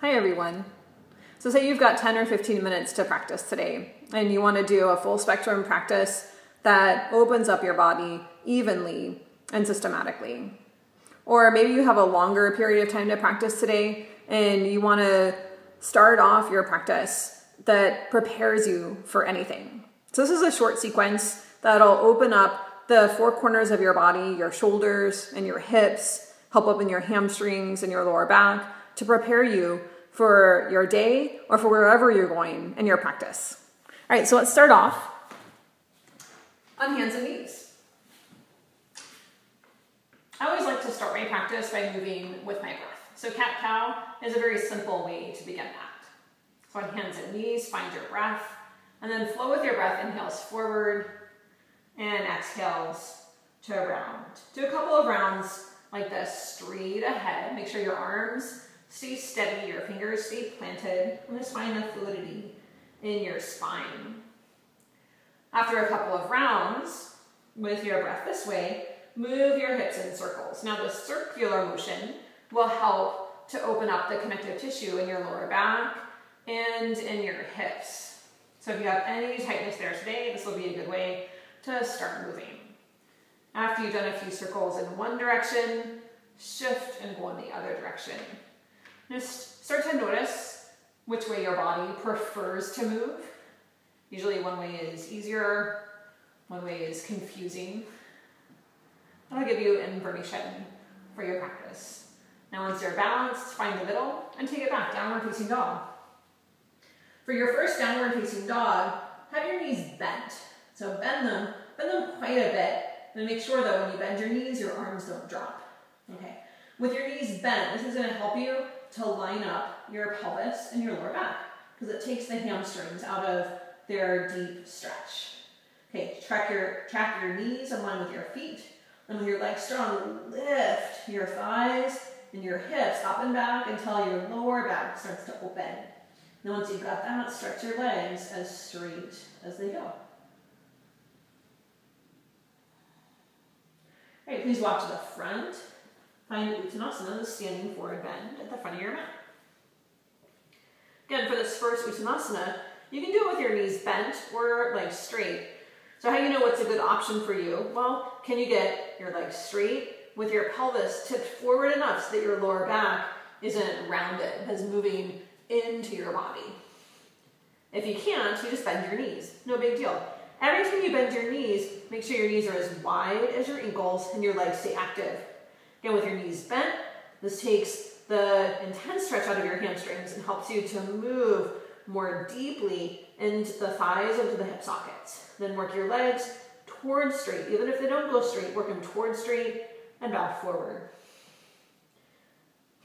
Hi everyone. So say you've got 10 or 15 minutes to practice today and you want to do a full spectrum practice that opens up your body evenly and systematically. Or maybe you have a longer period of time to practice today and you want to start off your practice that prepares you for anything. So this is a short sequence that'll open up the four corners of your body, your shoulders and your hips, help open your hamstrings and your lower back to prepare you for your day or for wherever you're going in your practice. All right, so let's start off on hands and knees. I always like to start my practice by moving with my breath. So cat-cow is a very simple way to begin that. So on hands and knees, find your breath, and then flow with your breath, inhales forward and exhales to round. Do a couple of rounds like this, straight ahead. Make sure your arms stay steady, your fingers stay planted, and just find the fluidity in your spine. After a couple of rounds, with your breath this way, move your hips in circles. Now the circular motion will help to open up the connective tissue in your lower back and in your hips. So if you have any tightness there today, this will be a good way to start moving. After you've done a few circles in one direction, shift and go in the other direction. Just start to notice which way your body prefers to move. Usually one way is easier, one way is confusing. That'll give you information for your practice. Now once you're balanced, find the middle and take it back, downward facing dog. For your first downward facing dog, have your knees bent. So bend them quite a bit, and make sure that when you bend your knees, your arms don't drop. Okay. With your knees bent, this is going to help you to line up your pelvis and your lower back because it takes the hamstrings out of their deep stretch. Okay, track your knees in line with your feet, and with your legs strong, lift your thighs and your hips up and back until your lower back starts to open. Then once you've got that, stretch your legs as straight as they go. All right, please walk to the front. Find Uttanasana, the standing forward bend at the front of your mat. Again, for this first Uttanasana, you can do it with your knees bent or legs straight. So how do you know what's a good option for you? Well, can you get your legs straight with your pelvis tipped forward enough so that your lower back isn't rounded, is moving into your body? If you can't, you just bend your knees. No big deal. Every time you bend your knees, make sure your knees are as wide as your ankles and your legs stay active. Again, with your knees bent, this takes the intense stretch out of your hamstrings and helps you to move more deeply into the thighs, into the hip sockets. Then work your legs towards straight. Even if they don't go straight, work them towards straight and back forward.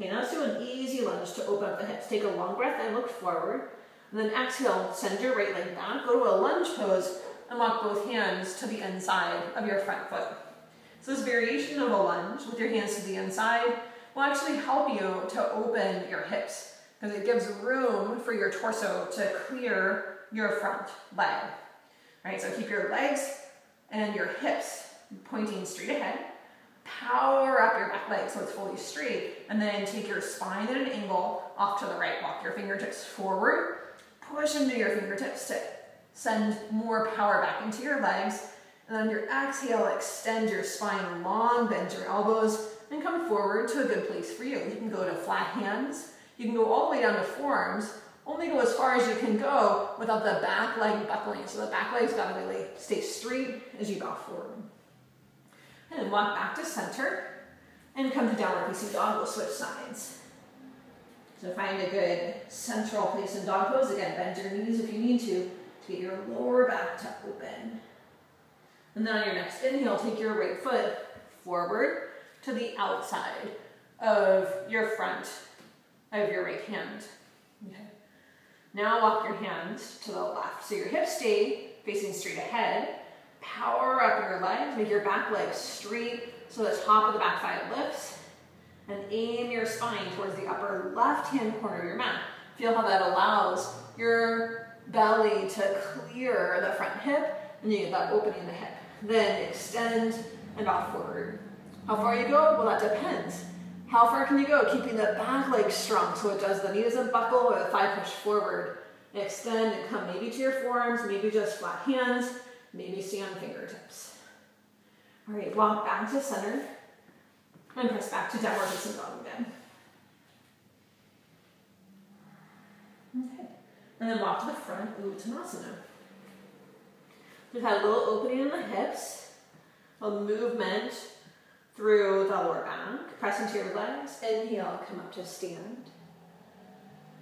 Okay, now let's do an easy lunge to open up the hips. Take a long breath and look forward. And then exhale, send your right leg back, go to a lunge pose, and walk both hands to the inside of your front foot. So this variation of a lunge with your hands to the inside will actually help you to open your hips because it gives room for your torso to clear your front leg. All right, so keep your legs and your hips pointing straight ahead. Power up your back leg so it's fully straight, and then take your spine at an angle off to the right. Walk your fingertips forward, push into your fingertips to send more power back into your legs. And on your exhale, extend your spine long, bend your elbows, and come forward to a good place for you. You can go to flat hands. You can go all the way down to forearms. Only go as far as you can go without the back leg buckling. So the back leg's got to really stay straight as you bow forward. And then walk back to center and come to downward facing dog. We'll switch sides. So find a good central place in dog pose. Again, bend your knees if you need to get your lower back to open. And then on your next inhale, take your right foot forward to the outside of your front of your right hand. Okay. Now walk your hands to the left. So your hips stay facing straight ahead. Power up your legs, make your back leg straight so the top of the back thigh lifts. And aim your spine towards the upper left-hand corner of your mat. Feel how that allows your belly to clear the front hip and you get that opening in the hip. Then extend and bow forward. How far you go? Well, that depends. How far can you go? Keeping the back leg strong so it does the knee doesn't buckle or the thigh push forward. Extend and come maybe to your forearms, maybe just flat hands, maybe stay on fingertips. All right, walk back to center and press back to downward facing dog again. Okay, and then walk to the front, Uttanasana. Just had a little opening in the hips, a movement through the lower back, press into your legs, inhale, come up to stand,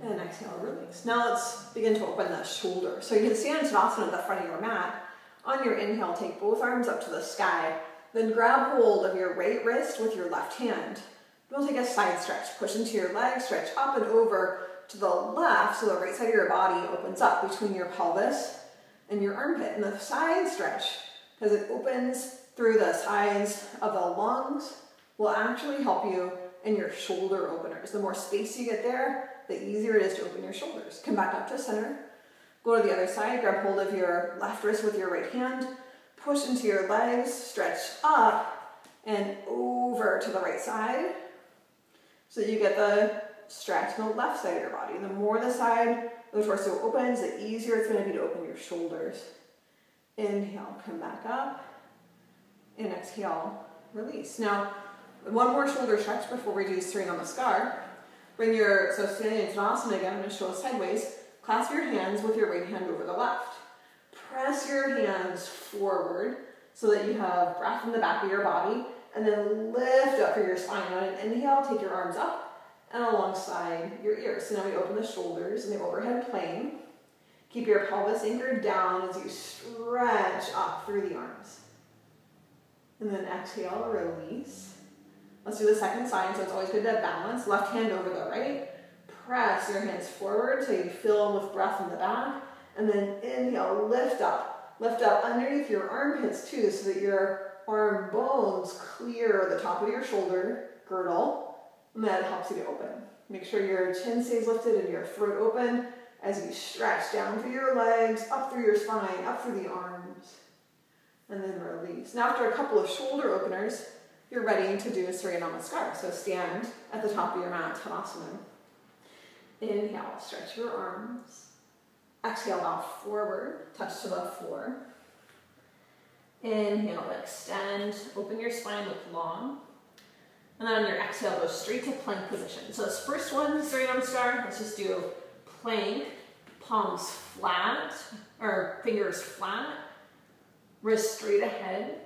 and exhale, release. Now let's begin to open the shoulder. So you can stand in Tadasana at the front of your mat. On your inhale, take both arms up to the sky, then grab hold of your right wrist with your left hand. We'll take a side stretch, push into your legs, stretch up and over to the left so the right side of your body opens up between your pelvis and your armpit. And the side stretch, because it opens through the sides of the lungs, will actually help you in your shoulder openers. The more space you get there, the easier it is to open your shoulders. Come back up to center. Go to the other side, grab hold of your left wrist with your right hand, push into your legs, stretch up and over to the right side so that you get the stretch on the left side of your body. The more the side of the torso opens, the easier it's going to be to open your shoulders. Inhale, come back up, and exhale, release. Now, one more shoulder stretch before we do Surya Namaskar. So standing in Tadasana again, I'm going to show sideways. Clasp your hands with your right hand over the left. Press your hands forward so that you have breath in the back of your body, and then lift up through your spine. On an inhale, take your arms up and alongside your ears. So now we open the shoulders in the overhead plane. Keep your pelvis anchored down as you stretch up through the arms. And then exhale, release. Let's do the second side, so it's always good to balance. Left hand over the right. Press your hands forward so you fill with breath in the back. And then inhale, lift up. Lift up underneath your armpits too, so that your arm bones clear the top of your shoulder girdle. And that helps you to open. Make sure your chin stays lifted and your throat open as you stretch down through your legs, up through your spine, up through the arms. And then release. Now after a couple of shoulder openers, you're ready to do a Surya Namaskar. So stand at the top of your mat, Tadasana. Inhale, stretch your arms. Exhale, bow forward, touch to the floor. Inhale, extend, open your spine, look long. And then on your exhale, go straight to plank position. So this first one, Surya Namaskar, let's just do plank, palms flat, or fingers flat, wrists straight ahead.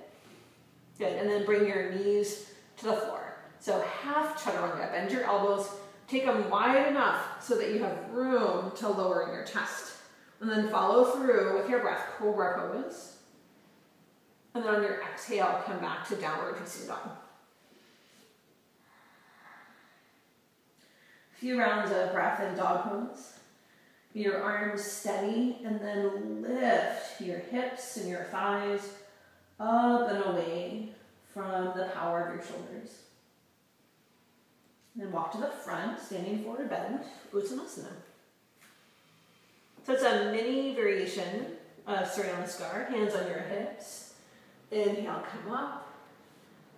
Good, and then bring your knees to the floor. So half chaturanga, bend your elbows, take them wide enough so that you have room to lower in your chest. And then follow through with your breath, cobra pose. And then on your exhale, come back to downward facing dog. A few rounds of breath in dog pose. Your arms steady, and then lift your hips and your thighs up and away from the power of your shoulders. And then walk to the front, standing forward bend, Uttanasana. So it's a mini variation of Surya Namaskar, hands on your hips. Inhale, come up,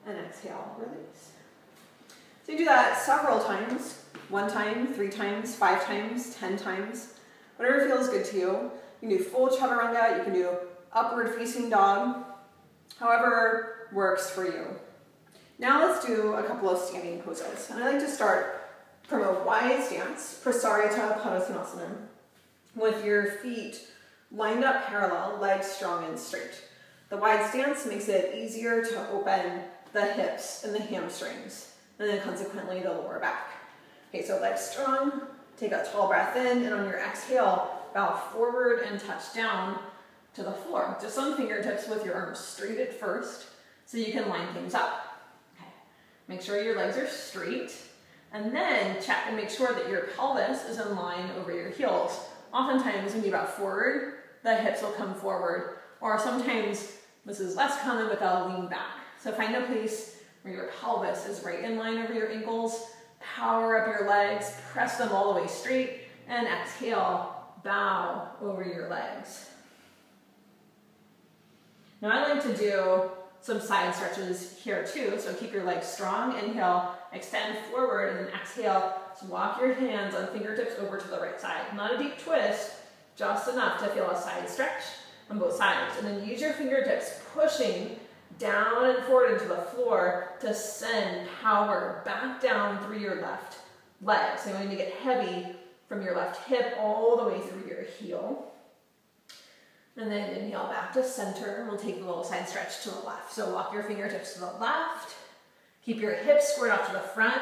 and exhale, release. So you do that several times, 1 time, 3 times, 5 times, 10 times, whatever feels good to you. You can do full chaturanga, you can do upward facing dog, however works for you. Now let's do a couple of standing poses. And I like to start from a wide stance, Prasarita Padasana, with your feet lined up parallel, legs strong and straight. The wide stance makes it easier to open the hips and the hamstrings, and then consequently the lower back. Okay, so legs strong, take a tall breath in, and on your exhale, bow forward and touch down to the floor. Just on fingertips with your arms straight at first, so you can line things up. Okay. Make sure your legs are straight, and then check and make sure that your pelvis is in line over your heels. Oftentimes when you bow forward, the hips will come forward, or sometimes this is less common, but they'll lean back. So find a place where your pelvis is right in line over your ankles, power up your legs, press them all the way straight, and exhale, bow over your legs. Now I like to do some side stretches here too. So keep your legs strong. Inhale, extend forward, and then exhale. So walk your hands on fingertips over to the right side. Not a deep twist, just enough to feel a side stretch on both sides. And then use your fingertips pushing down and forward into the floor to send power back down through your left leg. So you want to get heavy from your left hip all the way through your heel. And then inhale back to center. We'll take a little side stretch to the left. So walk your fingertips to the left. Keep your hips squared off to the front.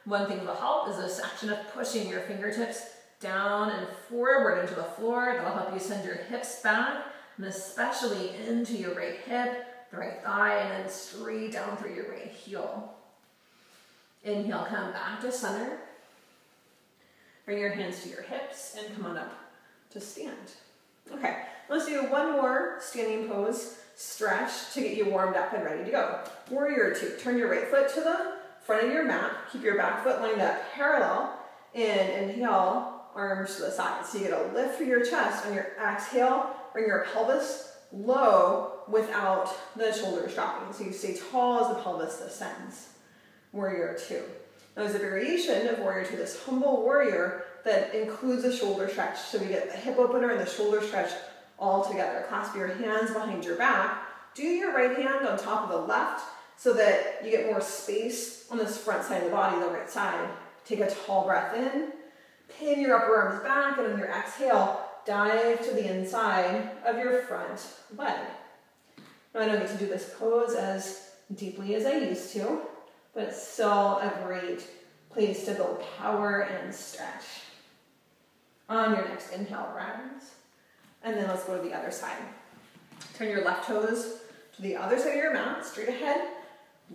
One thing that'll help is this action of pushing your fingertips down and forward into the floor. That'll help you send your hips back, and especially into your right hip, the right thigh, and then straight down through your right heel. Inhale, come back to center. Bring your hands to your hips and come on up to stand. Okay, let's do one more standing pose stretch to get you warmed up and ready to go. Warrior two. Turn your right foot to the front of your mat. Keep your back foot lined up parallel. And inhale, arms to the side. So you get a lift through your chest. On your exhale, bring your pelvis low without the shoulders dropping. So you stay tall as the pelvis descends. Warrior two. Now there's a variation of warrior two, this humble warrior that includes a shoulder stretch. So we get the hip opener and the shoulder stretch all together. Clasp your hands behind your back. Do your right hand on top of the left so that you get more space on this front side of the body, the right side. Take a tall breath in. Pin your upper arms back, and on your exhale, dive to the inside of your front leg. Now I don't get to do this pose as deeply as I used to, but it's still a great place to build power and stretch. On your next inhale, rise. And then let's go to the other side. Turn your left toes to the other side of your mat, straight ahead.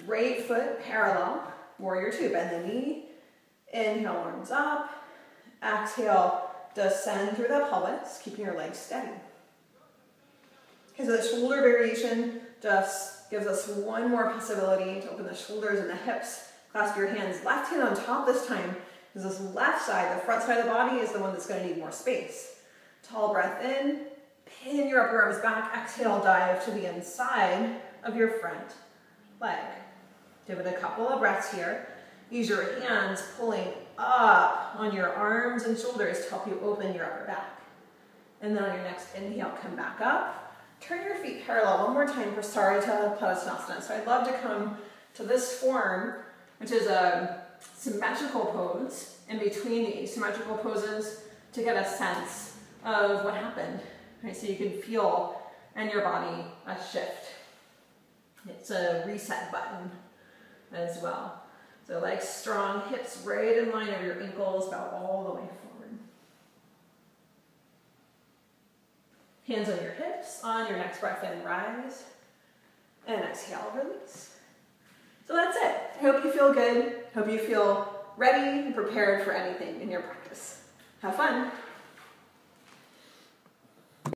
Right foot parallel. Warrior two, bend the knee. Inhale, arms up. Exhale, descend through the pelvis, keeping your legs steady. Okay, so the shoulder variation just gives us one more possibility to open the shoulders and the hips. Clasp your hands, left hand on top this time, because this left side, the front side of the body, is the one that's going to need more space. Tall breath in, pin your upper arms back, exhale, dive to the inside of your front leg. Give it a couple of breaths here. Use your hands pulling up on your arms and shoulders to help you open your upper back. And then on your next inhale, come back up. Turn your feet parallel one more time for Sarita Padasana. So I'd love to come to this form, which is a symmetrical pose, in between the asymmetrical poses to get a sense of what happened. Right? So you can feel in your body a shift. It's a reset button as well. So legs strong, hips right in line of your ankles, bow all the way forward. Hands on your hips. On your next breath in, rise. And exhale, release. So that's it. I hope you feel good. Hope you feel ready and prepared for anything in your practice. Have fun.